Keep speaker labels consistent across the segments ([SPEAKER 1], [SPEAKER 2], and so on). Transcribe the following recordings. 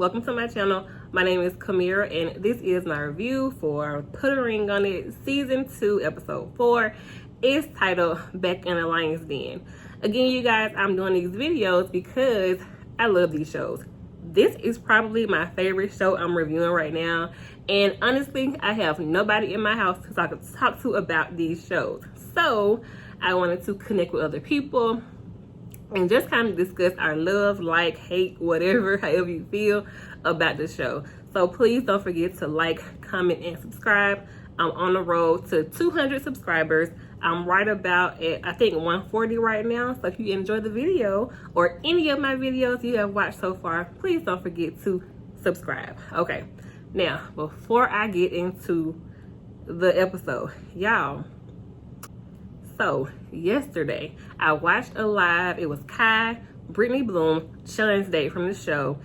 [SPEAKER 1] welcome to my channel. My name is Kamira and this is my review for Put a Ring on It Season 2 Episode 4. It's titled Back in the Lion's Den. Again, you guys, I'm doing these videos because I love these shows. This is probably my favorite show I'm reviewing right now, and honestly, I have nobody in my house to talk to about these shows. So I wanted to connect with other people and just kind of discuss our love, like, hate, whatever, however you feel about the show. So please don't forget to like, comment, and subscribe. I'm on the road to 200 subscribers. I'm right about at, I think, 140 right now. So if you enjoy the video or any of my videos you have watched so far, please don't forget to subscribe. Okay, now, before I get into the episode, y'all, so yesterday I watched a live. It was Kai, Brittany Bloom, Sean's date from the show,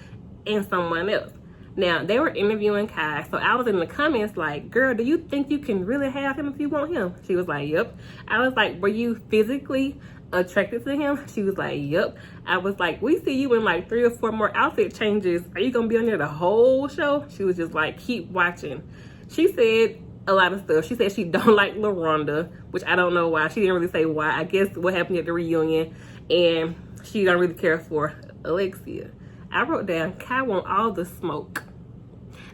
[SPEAKER 1] and someone else. Now they were interviewing Kai, so I was in the comments like, girl, do you think you can really have him if you want him? She was like, yep. I was like, were you physically attracted to him? She was like, yep. I was like, we see you in like 3 or 4 more outfit changes. Are you gonna be on there the whole show? She was just like, keep watching. She said a lot of stuff. She said she don't like LaRonda, which I don't know why. She didn't really say why. I guess what happened at the reunion, and she don't really care for Alexia. I wrote down, Kai want all the smoke.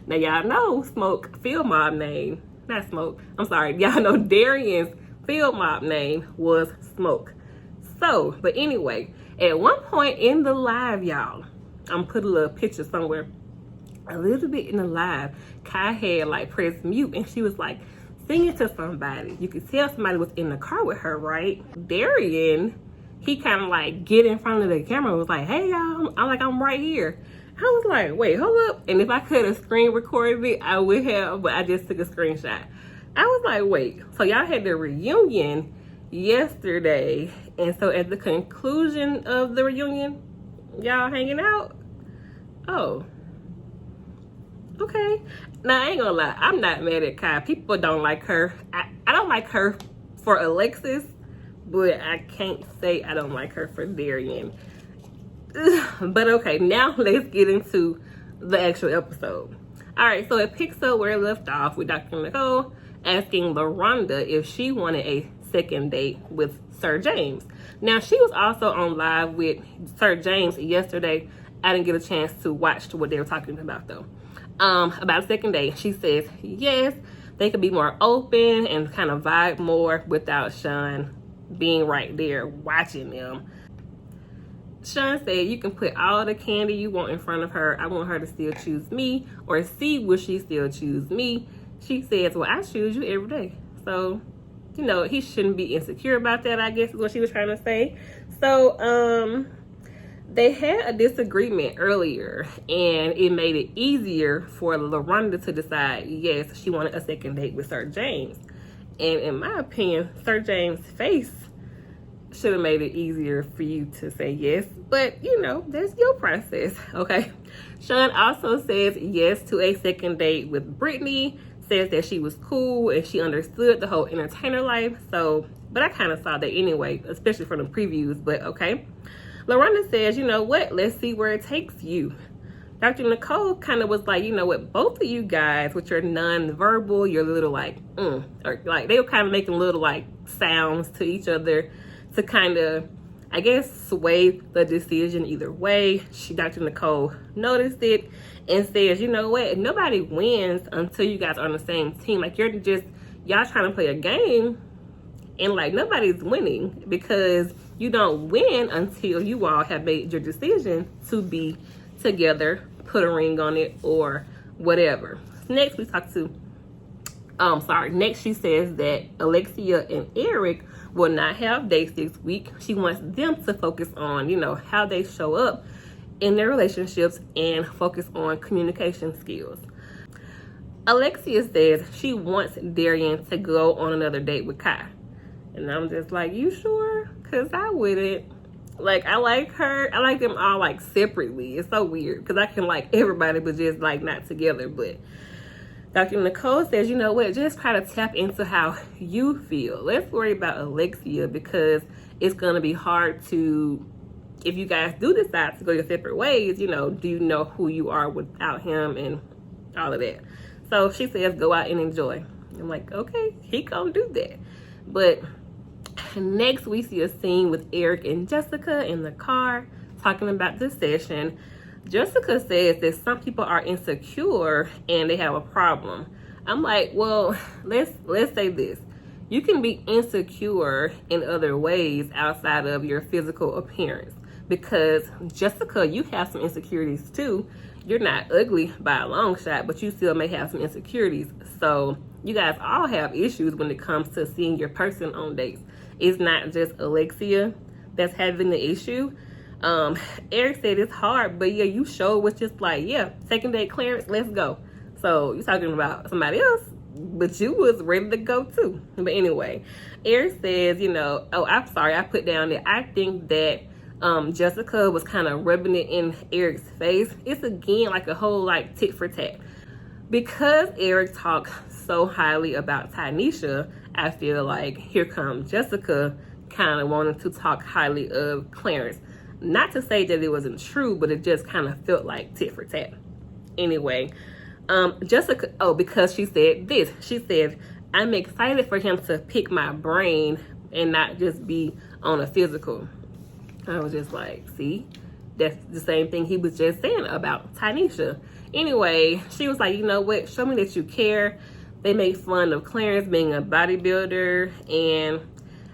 [SPEAKER 1] Now y'all know Smoke field mob name, not Smoke, I'm sorry, y'all know Darian's field mob name was Smoke. So, but anyway, at one point in the live, y'all, I'm put a little picture somewhere. A little bit in the live, Kai had like pressed mute and she was like singing to somebody. You could tell somebody was in the car with her, right? Darian, he kind of like get in front of the camera and was like, hey y'all, I'm right here. I was like, wait, hold up. And if I could have screen recorded it, I would have, but I just took a screenshot. I was like, wait, so y'all had the reunion yesterday, and so at the conclusion of the reunion, y'all hanging out? Oh, okay. Now, I ain't gonna lie, I'm not mad at Kai. People don't like her. I don't like her for Alexis, but I can't say I don't like her for Darian. But okay, now let's get into the actual episode. All right, so it picks up where it left off with Dr. Nicole asking LaRonda if she wanted a second date with Sir James. Now, she was also on live with Sir James yesterday. I didn't get a chance to watch what they were talking about though. About a second date, she says yes, they could be more open and kind of vibe more without Sean being right there watching them. Sean said, you can put all the candy you want in front of her. I want her to still choose me, or see will she still choose me. She says, well, I choose you every day. So, you know, he shouldn't be insecure about that, I guess is what she was trying to say. So, they had a disagreement earlier, and it made it easier for LaRonda to decide, yes, she wanted a second date with Sir James. And in my opinion, Sir James' face should have made it easier for you to say yes, but you know, that's your process, okay? Sean also says yes to a second date with Brittany, says that she was cool and she understood the whole entertainer life. So, but I kind of saw that anyway, especially from the previews, but okay. LaRonda says, you know what, let's see where it takes you. Dr. Nicole kind of was like, you know what, both of you guys with your non-verbal, your little like, or like, they were kind of making little like sounds to each other to kind of, I guess, sway the decision either way. Dr. Nicole noticed it and says, you know what, nobody wins until you guys are on the same team. Like, you're just, y'all trying to play a game and like nobody's winning because you don't win until you all have made your decision to be together, put a ring on it or whatever. Next we talk to, next she says that Alexia and Eric will not have dates this week. She wants them to focus on, you know, how they show up in their relationships and focus on communication skills. Alexia says she wants Darian to go on another date with Kai. And I'm just like, you sure? Because I wouldn't. Like, I like her. I like them all like separately. It's so weird because I can like everybody but just like not together. But Dr. Nicole says, you know what, just try to tap into how you feel. Let's worry about Alexia because it's going to be hard to if you guys do decide to go your separate ways, you know, do you know who you are without him and all of that? So she says, go out and enjoy. I'm like, okay, he gonna do that. But next we see a scene with Eric and Jessica in the car talking about the session. Jessica says that some people are insecure and they have a problem. I'm like, well, let's say this. You can be insecure in other ways outside of your physical appearance. Because Jessica, you have some insecurities too. You're not ugly by a long shot, but you still may have some insecurities. So you guys all have issues when it comes to seeing your person on dates. It's not just Alexia that's having the issue. Eric said it's hard, but yeah, you showed was just like, yeah, second date clearance, let's go. So you're talking about somebody else, but you was ready to go too. But anyway, Eric says, you know, oh, I'm sorry, I put down that I think that Jessica was kind of rubbing it in Eric's face. It's again like a whole like tit for tat. Because Eric talked so highly about Tanisha, I feel like here comes Jessica kind of wanting to talk highly of Clarence. Not to say that it wasn't true, but it just kind of felt like tit for tat. Anyway, Jessica, oh, because she said this. She said, I'm excited for him to pick my brain and not just be on a physical. I was just like, see, that's the same thing he was just saying about Tanisha. Anyway, she was like, you know what? Show me that you care. They made fun of Clarence being a bodybuilder, and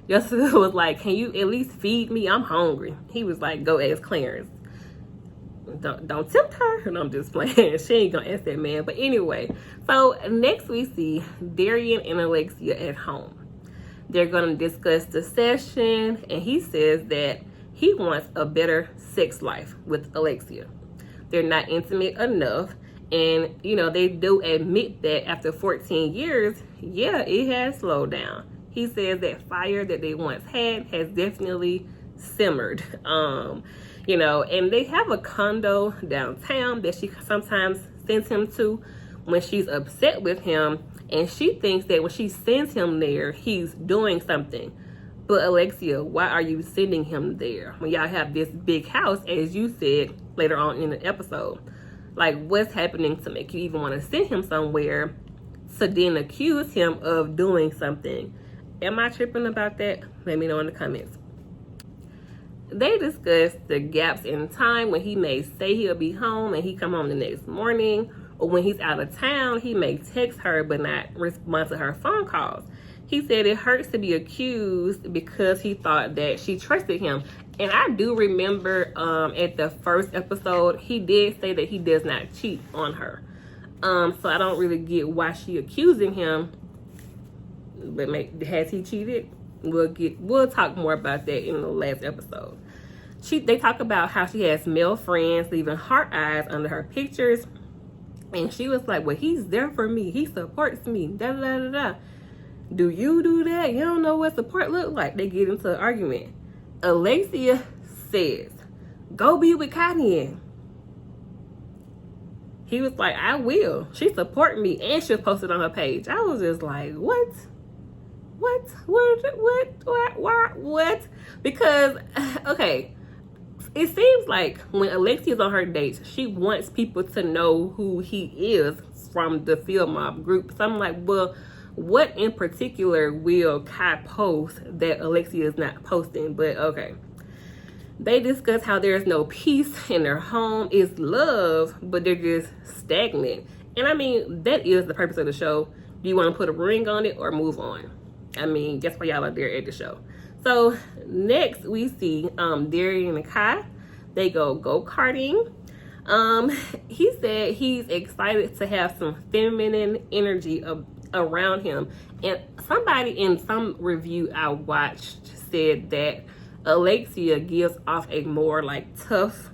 [SPEAKER 1] Jessica was like, can you at least feed me? I'm hungry. He was like, go ask Clarence. Don't tempt her. No, I'm just playing. She ain't gonna ask that man. But anyway, so next we see Darian and Alexia at home. They're gonna discuss the session, and he says that he wants a better sex life with Alexia. They're not intimate enough, and you know, they do admit that after 14 years, yeah, it has slowed down. He says that fire that they once had has definitely simmered. You know, and they have a condo downtown that she sometimes sends him to when she's upset with him, and she thinks that when she sends him there, he's doing something. But Alexia, why are you sending him there when y'all have this big house, as you said later on in the episode? Like, what's happening to make you even want to send him somewhere to then accuse him of doing something? Am I tripping about that? Let me know in the comments. They discussed the gaps in time when he may say he'll be home and he come home the next morning, or when he's out of town, he may text her but not respond to her phone calls. He said it hurts to be accused because he thought that she trusted him. And I do remember at the first episode, he did say that he does not cheat on her. So I don't really get why she accusing him. But has he cheated? We'll talk more about that in the last episode. They talk about how she has male friends leaving heart eyes under her pictures. And she was like, well, he's there for me. He supports me. Da da da da. Do you do that? You don't know what support look like. They get into an argument. Alexia says, go be with Kanye. He was like, I will. She support me, and she'll post it on her page. I was just like, what? What? Because, okay, it seems like when Alexia's on her dates, she wants people to know who he is from the Field Mob group. So I'm like, well, what in particular will Kai post that Alexia is not posting? But okay. They discuss how there's no peace in their home. It's love, but they're just stagnant. And I mean, that is the purpose of the show. Do you want to put a ring on it or move on? I mean, that's why y'all are there at the show. So next we see Darian and Kai. They go-karting. He said he's excited to have some feminine energy around him. And somebody in some review I watched said that Alexia gives off a more like tough,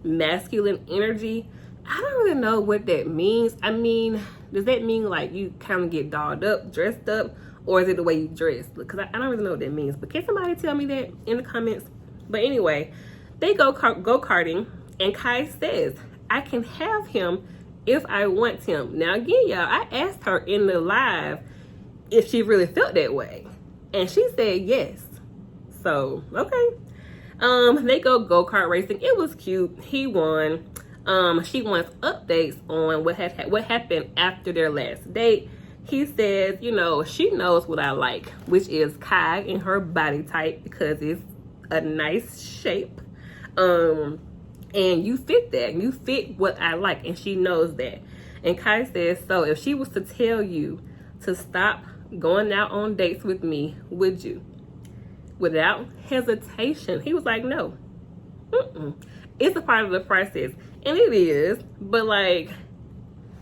[SPEAKER 1] masculine energy. I don't really know what that means. I mean, does that mean like you kind of get dolled up, dressed up? Or is it the way you dress? Because I don't really know what that means. But can somebody tell me that in the comments? But anyway, they go-karting. And Kai says, I can have him if I want him. Now again, y'all, I asked her in the live if she really felt that way. And she said yes. So, okay. They go-kart racing. It was cute. He won. She wants updates on what happened after their last date. He says, you know, she knows what I like, which is Kai in her body type because it's a nice shape. And you fit that. You fit what I like, and she knows that. And Kai says, so if she was to tell you to stop going out on dates with me, would you? Without hesitation. He was like, no. It's a part of the process. And it is. But, like,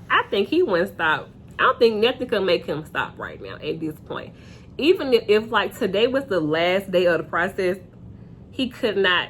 [SPEAKER 1] I think he wouldn't stop. I don't think nothing can make him stop right now at this point. Even if like, today was the last day of the process, he could not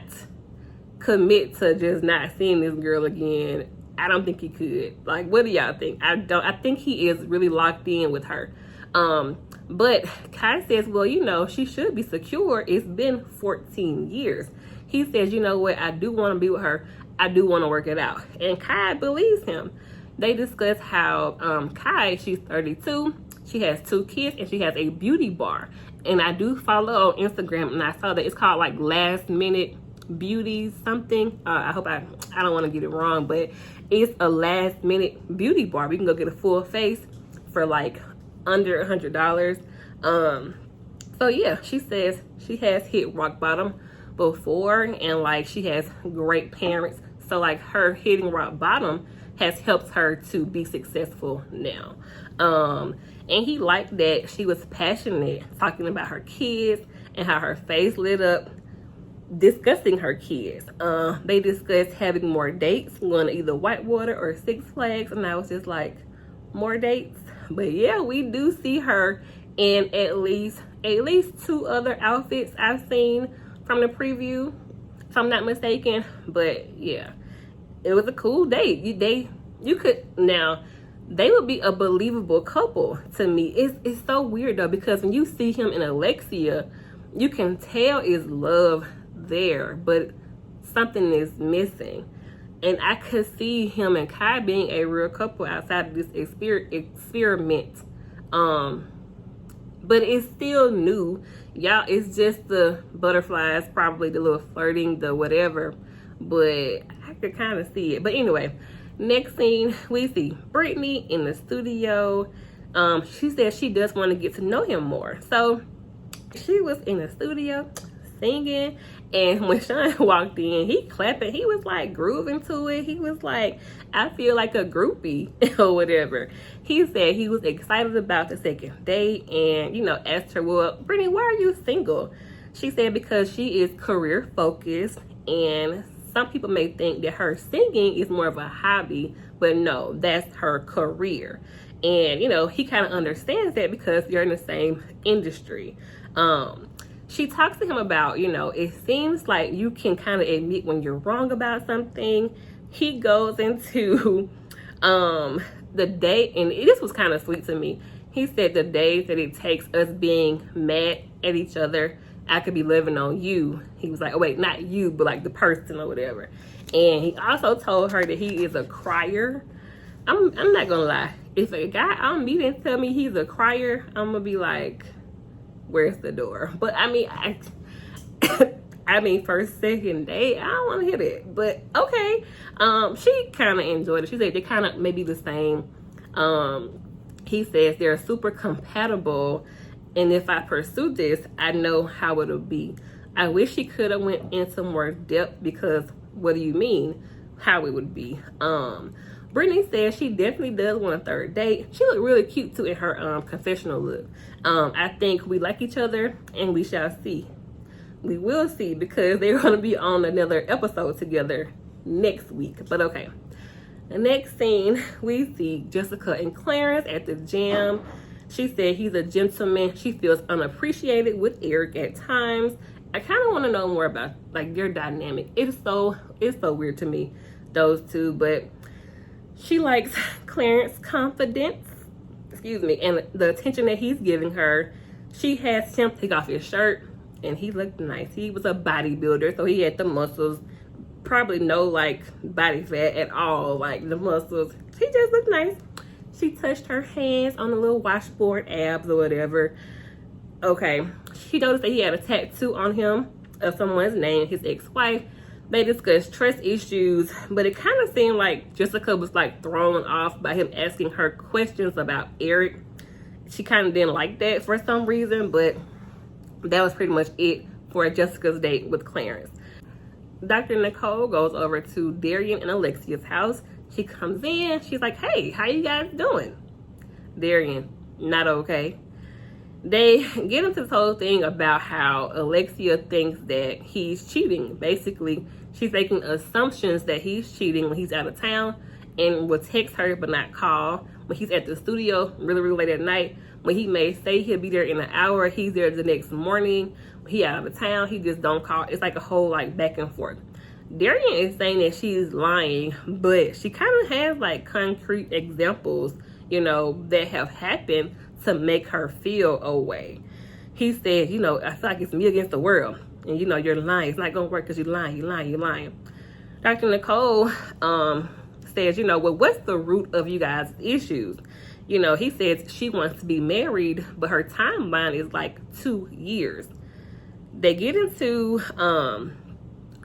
[SPEAKER 1] commit to just not seeing this girl again. I don't think he could. Like, what do y'all think? I think he is really locked in with her. But Kai says, well, you know, she should be secure. It's been 14 years. He says, you know what? I do want to be with her. I do want to work it out. And Kai believes him. They discuss how Kai, she's 32. She has 2 kids, and she has a beauty bar. And I do follow on Instagram, and I saw that it's called like Last Minute Beauty something. I hope I don't want to get it wrong, but it's a last minute beauty bar. We can go get a full face for like under $100. So yeah, she says she has hit rock bottom before, and like she has great parents. So like her hitting rock bottom has helped her to be successful now. And he liked that she was passionate, talking about her kids and how her face lit up, discussing her kids. They discussed having more dates, going to either Whitewater or Six Flags, and I was just like, more dates? But yeah, we do see her in at least 2 other outfits I've seen from the preview, if I'm not mistaken. But yeah, it was a cool date. You could now, they would be a believable couple to me. It's so weird though, because when you see him and Alexia, you can tell is love there, but something is missing. And I could see him and Kai being a real couple outside of this experiment. But it's still new. Y'all, it's just the butterflies, probably the little flirting, the whatever. But I could kind of see it. But anyway, next scene, we see Brittany in the studio. She said she does want to get to know him more. So she was in the studio singing, and when Sean walked in, he clapping. He was like grooving to it. He was like, I feel like a groupie or whatever. He said he was excited about the second date, and you know, asked her, well, Brittany, why are you single? She said because she is career focused, and some people may think that her singing is more of a hobby, but no, that's her career. And you know, he kind of understands that because you're in the same industry. She talks to him about, you know, it seems like you can kind of admit when you're wrong about something. He goes into the day, and this was kind of sweet to me. He said the days that it takes us being mad at each other, I could be living on you. He was like, oh wait, not you, but like the person or whatever. And he also told her that he is a crier. I'm not gonna lie. If a guy I'm meeting tell me he's a crier, I'm gonna be like, where's the door? But I mean, I mean, first, second date, I don't want to hear that. But okay, she kind of enjoyed it. She said they kind of maybe the same. He says they're super compatible, and if I pursue this, I know how it'll be. I wish she could have went into more depth, because what do you mean how it would be? Brittany says she definitely does want a third date. She looked really cute too in her confessional look. I think we like each other, and we shall see. We will see, because they're going to be on another episode together next week. But okay. The next scene, we see Jessica and Clarence at the gym. She said he's a gentleman. She feels unappreciated with Eric at times. I kind of want to know more about like their dynamic. It's so weird to me, those two. But she likes Clarence's confidence, and the attention that he's giving her. She has him take off his shirt, and he looked nice. He was a bodybuilder, so he had the muscles. Probably no like body fat at all, like the muscles. He just looked nice. She touched her hands on the little washboard abs or whatever. Okay, she noticed that he had a tattoo on him of someone's name, his ex-wife. They discussed trust issues, but it kind of seemed like Jessica was like thrown off by him asking her questions about Eric. She kind of didn't like that for some reason, but that was pretty much it for Jessica's date with Clarence. Dr. Nicole goes over to Darian and Alexia's house. She comes in, she's like, hey, how you guys doing? Darian, not okay. They get into this whole thing about how Alexia thinks that he's cheating. Basically, she's making assumptions that he's cheating when he's out of town and will text her but not call. When he's at the studio really, really late at night, when he may say he'll be there in an hour, he's there the next morning. When he out of town, he just don't call. It's like a whole like back and forth. Darian is saying that she's lying, but she kind of has like concrete examples, you know, that have happened to make her feel away. He said, you know, I feel like it's me against the world. And, you know, you're lying. It's not going to work because you're lying. Dr. Nicole says, you know, well, what's the root of you guys' issues? You know, he says she wants to be married, but her timeline is like 2 years. They get into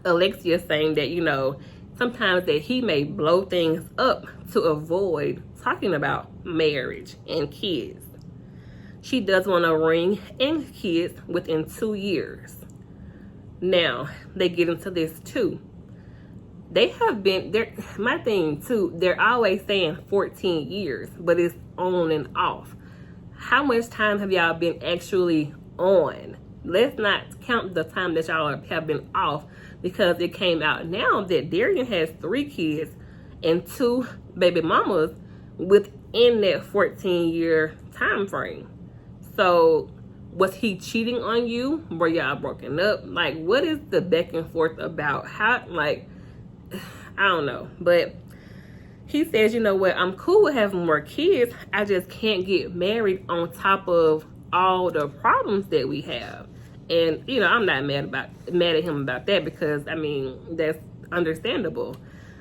[SPEAKER 1] Alexia saying that, you know, sometimes that he may blow things up to avoid talking about marriage and kids. She does want a ring and kids within 2 years. Now, they get into this too. They have been, my thing too, they're always saying 14 years, but it's on and off. How much time have y'all been actually on? Let's not count the time that y'all have been off, because it came out now that Darian has 3 kids and 2 baby mamas within that 14-year time frame. So was he cheating on you? Were y'all broken up? Like, what is the back and forth about? How, like, I don't know. But he says, you know what, I'm cool with having more kids. I just can't get married on top of all the problems that we have. And, you know, I'm not mad at him about that, because, I mean, that's understandable.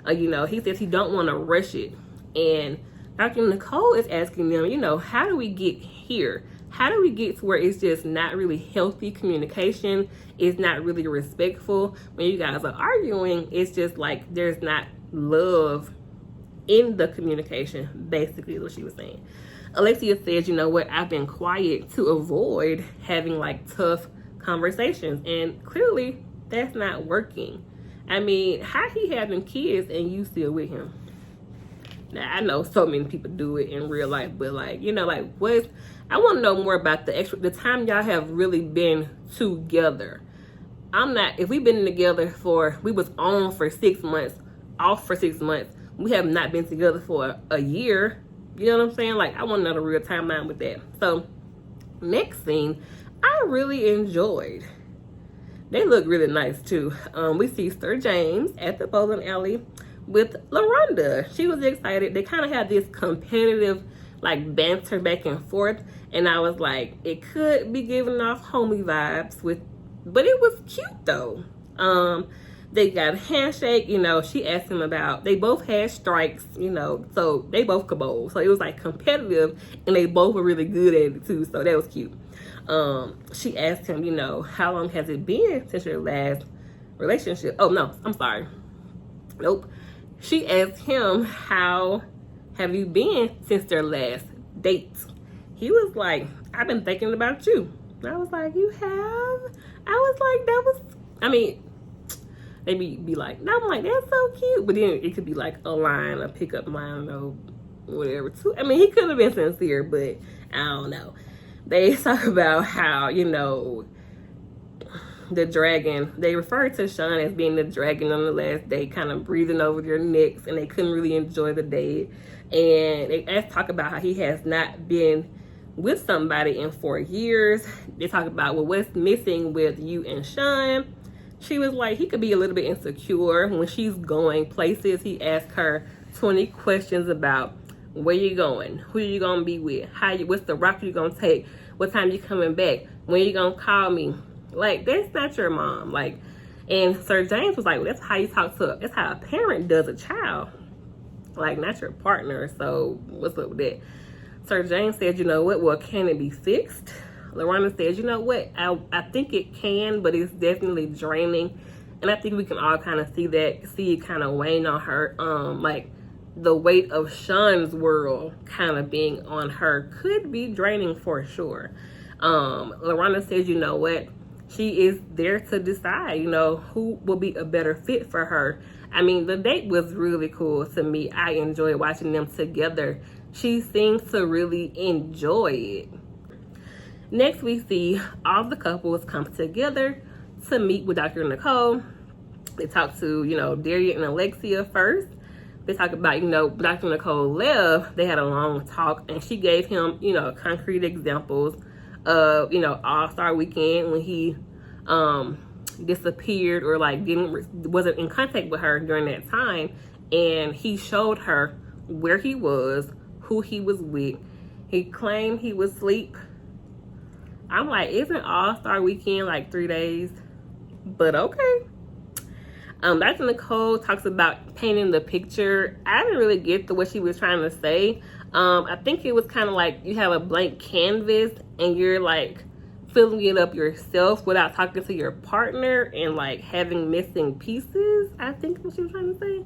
[SPEAKER 1] You know, he says he don't want to rush it. And Dr. Nicole is asking them, you know, how do we get here? How do we get to where it's just not really healthy communication? It's not really respectful. When you guys are arguing, it's just like there's not love in the communication, basically is what she was saying. Alexia says, you know what, I've been quiet to avoid having like tough conversations, and clearly that's not working. I mean, how he having kids and you still with him? Now, I know so many people do it in real life, but like, you know, like I want to know more about the time y'all have really been together. If we've been together we was on for 6 months, off for 6 months, we have not been together for a year. You know what I'm saying? Like, I want to know the real timeline with that. So, next scene, I really enjoyed. They look really nice too. We see Sir James at the bowling alley with LaRonda. She was excited. They kind of had this competitive like banter back and forth, and I was like, it could be giving off homie vibes but it was cute though. They got a handshake, you know, she asked him about, they both had strikes, you know, so they both could bowl. So it was like competitive, and they both were really good at it too, so that was cute. She asked him, you know, how long has it been since your last relationship? Oh no, I'm sorry. Nope. She asked him, how have you been since their last date? He was like, I've been thinking about you. I was like, you have? I was like, they be like, no, I'm like, that's so cute. But then it could be like a line, a pickup line, or whatever too. I mean, he could have been sincere, but I don't know. They talk about how, you know, the dragon, they referred to Sean as being the dragon on the last day, kind of breathing over their necks, and they couldn't really enjoy the day. And they talk about how he has not been with somebody in 4 years. They talk about, well, what's missing with you and Sean? She was like, he could be a little bit insecure when she's going places. He asked her 20 questions about where you going, who you gonna be with, what's the route you gonna take, what time you coming back, when you gonna call me. Like, that's not your mom. Like, and Sir James was like, well, that's how you that's how a parent does a child, like, not your partner. So what's up with that? Sir James said, you know what, well, can it be fixed? LaRhonda says, you know what, I think it can, but it's definitely draining. And I think we can all kind of see it kind of weighing on her. Like the weight of Sean's world kind of being on her could be draining for sure. LaRhonda says, you know what, she is there to decide, you know, who will be a better fit for her. I mean, the date was really cool to me. I enjoyed watching them together. She seems to really enjoy it. Next, we see all the couples come together to meet with Dr. Nicole. They talk to, you know, Darian and Alexia first. They talk about, you know, Dr. Nicole left. They had a long talk, and she gave him, you know, concrete examples of, you know, All-Star Weekend when he disappeared or like wasn't in contact with her during that time, and he showed her where he was, who he was with. He claimed he was asleep. I'm like, isn't All-Star Weekend like 3 days? But okay. Dr. Nicole talks about painting the picture. I didn't really get what she was trying to say. I think it was kind of like you have a blank canvas and you're like filling it up yourself without talking to your partner and like having missing pieces. I think that's what she was trying to say.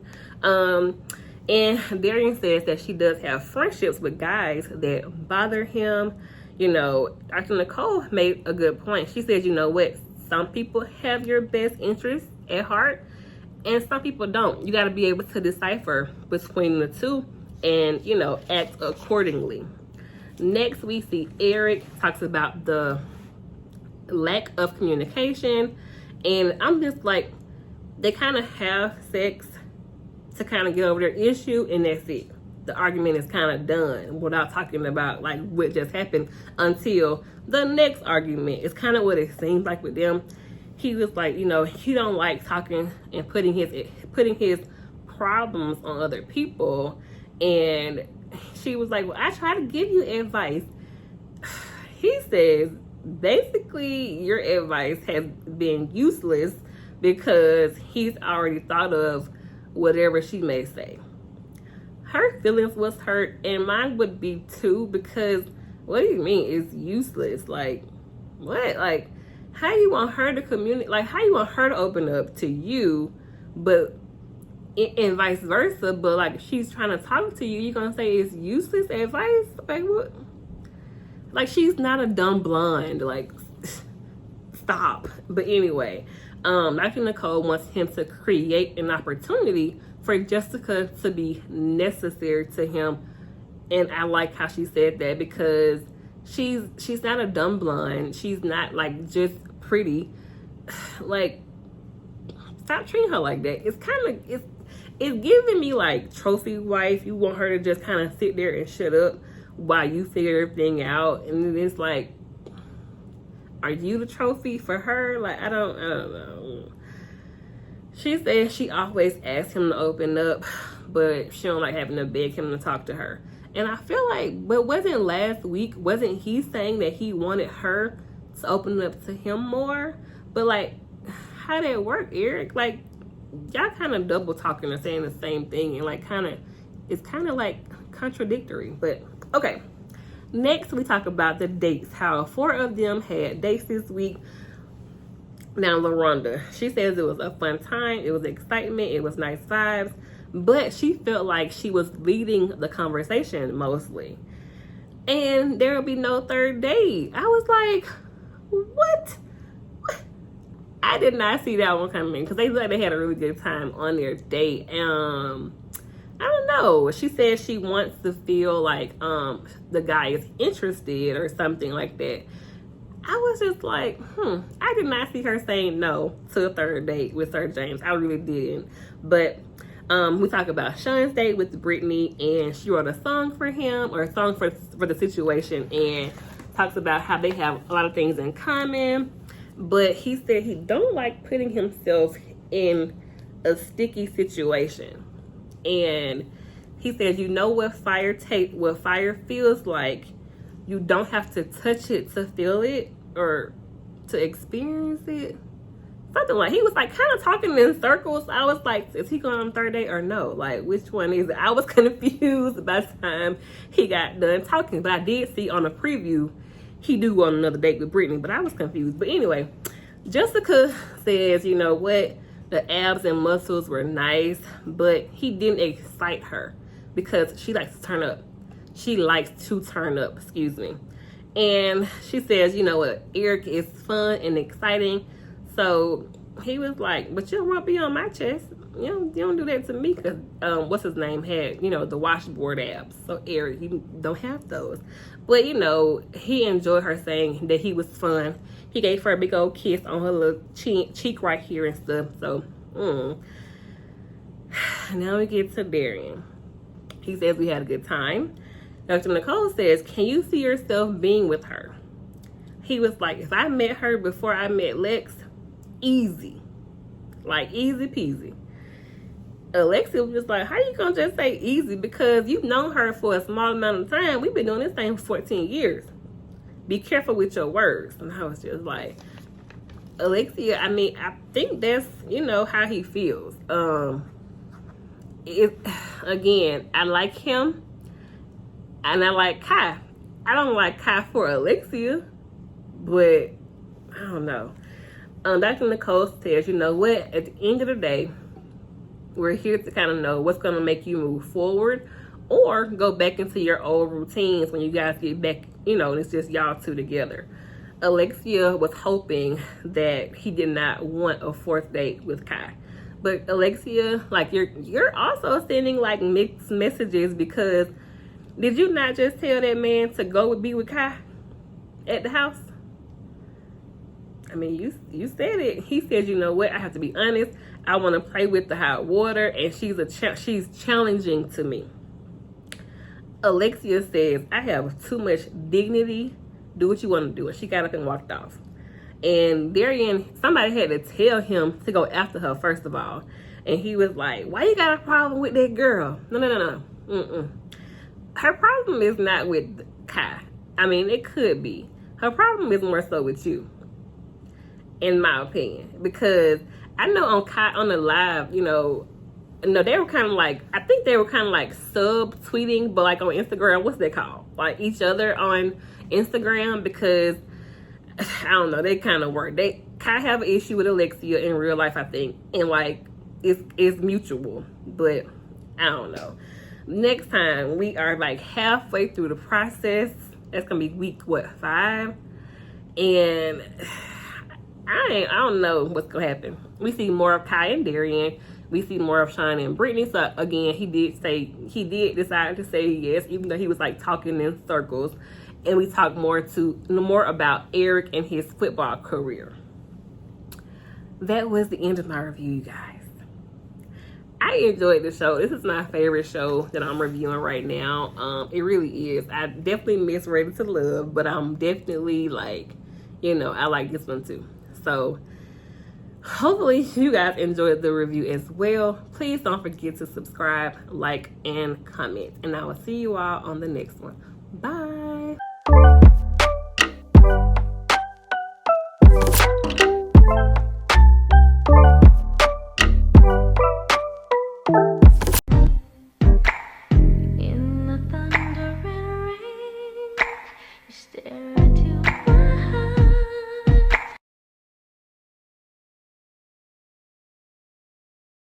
[SPEAKER 1] And Darian says that she does have friendships with guys that bother him. You know, Dr. Nicole made a good point. She says, you know what, some people have your best interests at heart and some people don't. You got to be able to decipher between the two and, you know, act accordingly. Next, we see Eric talks about the lack of communication. And I'm just like, they kind of have sex to kind of get over their issue, and that's it. The argument is kind of done without talking about like what just happened until the next argument. It's kind of what it seems like with them. He was like, you know, he don't like talking and putting his problems on other people. And she was like, well, I try to give you advice. He says, basically, your advice has been useless because he's already thought of whatever she may say. Her feelings was hurt, and mine would be too, because what do you mean it's useless? Like, what? Like, how you want her to communicate? Like, how you want her to open up to you, but and vice versa? But like, she's trying to talk to you, you're gonna say it's useless advice? Like, what? Like, she's not a dumb blonde. Like, stop. But anyway, Dr. Nicole wants him to create an opportunity for Jessica to be necessary to him. And I like how she said that, because she's not a dumb blonde. She's not like just pretty. Like, stop treating her like that. It's kind of, it's giving me like trophy wife. You want her to just kind of sit there and shut up while you figure everything out. And then it's like, are you the trophy for her? Like, I don't know. She says she always asks him to open up, but she don't like having to beg him to talk to her. And I feel like, but wasn't last week, wasn't he saying that he wanted her to open up to him more? But like, how did it work, Eric? Like, y'all kind of double talking and saying the same thing, and like it's kind of like contradictory. But okay. Next, we talk about the dates, how 4 of them had dates this week. Now, LaRhonda, she says it was a fun time, it was excitement, it was nice vibes, but she felt like she was leading the conversation mostly. And there will be no third date. I was like, what? I did not see that one coming, because they looked like they had a really good time on their date. I don't know. She says she wants to feel like the guy is interested or something like that. I was just like, I did not see her saying no to a third date with Sir James. I really didn't. But we talk about Sean's date with Brittany, and she wrote a song for him, or a song for the situation, and talks about how they have a lot of things in common. But he said he don't like putting himself in a sticky situation. And he says, you know what fire feels like. You don't have to touch it to feel it or to experience it. Something like, he was like kind of talking in circles. I was like, is he going on third date or no? Like, which one is it? I was confused by the time he got done talking. But I did see on a preview, he do go on another date with Brittany, but I was confused. But anyway, Jessica says, you know what, the abs and muscles were nice, but he didn't excite her because she likes to turn up. She likes to turn up, excuse me. And she says, you know what, Eric is fun and exciting. So he was like, but you won't be on my chest. You don't do that to me, because what's his name had, you know, the washboard abs. So Eric, you don't have those. But, you know, he enjoyed her saying that he was fun. He gave her a big old kiss on her little cheek right here and stuff. So, now we get to Darian. He says we had a good time. Dr. Nicole says, can you see yourself being with her? He was like, if I met her before I met Lex, easy. Like, easy peasy. Alexia was just like, how you gonna just say easy? Because you've known her for a small amount of time. We've been doing this thing for 14 years. Be careful with your words. And I was just like, Alexia, I mean, I think that's, you know, how he feels. Again, I like him and I like Kai. I don't like Kai for Alexia, but I don't know. Dr. Nicole says, you know what, at the end of the day, we're here to kind of know what's going to make you move forward or go back into your old routines when you guys get back, you know, and it's just y'all two together. Alexia was hoping that he did not want a fourth date with Kai. But Alexia, like, you're also sending like mixed messages, because did you not just tell that man to go be with Kai at the house? I mean, you said it. He said, you know what, I have to be honest. I want to play with the hot water, and she's challenging to me. Alexia says, I have too much dignity. Do what you want to do. And she got up and walked off. And Darian, somebody had to tell him to go after her, first of all. And he was like, why you got a problem with that girl? No. Her problem is not with Kai. I mean, it could be. Her problem is more so with you, in my opinion. Because I know on the live, you know, no, they were kind of like, I think they were kind of like sub-tweeting, but like on Instagram, what's that called? Like each other on Instagram, because I don't know, they kind of work. They kind of have an issue with Alexia in real life, I think, and like it's mutual, but I don't know. Next time, we are like halfway through the process. That's gonna be week 5, and I don't know what's gonna happen. We see more of Kai and Darian. We see more of Shauna and Brittany. So again, he did decide to say yes, even though he was like talking in circles. And we talk more about Eric and his football career. That was the end of my review, you guys. I enjoyed the show. This is my favorite show that I'm reviewing right now. It really is. I definitely miss Ready to Love, but I'm definitely like, you know, I like this one too. So hopefully you guys enjoyed the review as well. Please don't forget to subscribe, like, and comment. And I will see you all on the next one. Bye.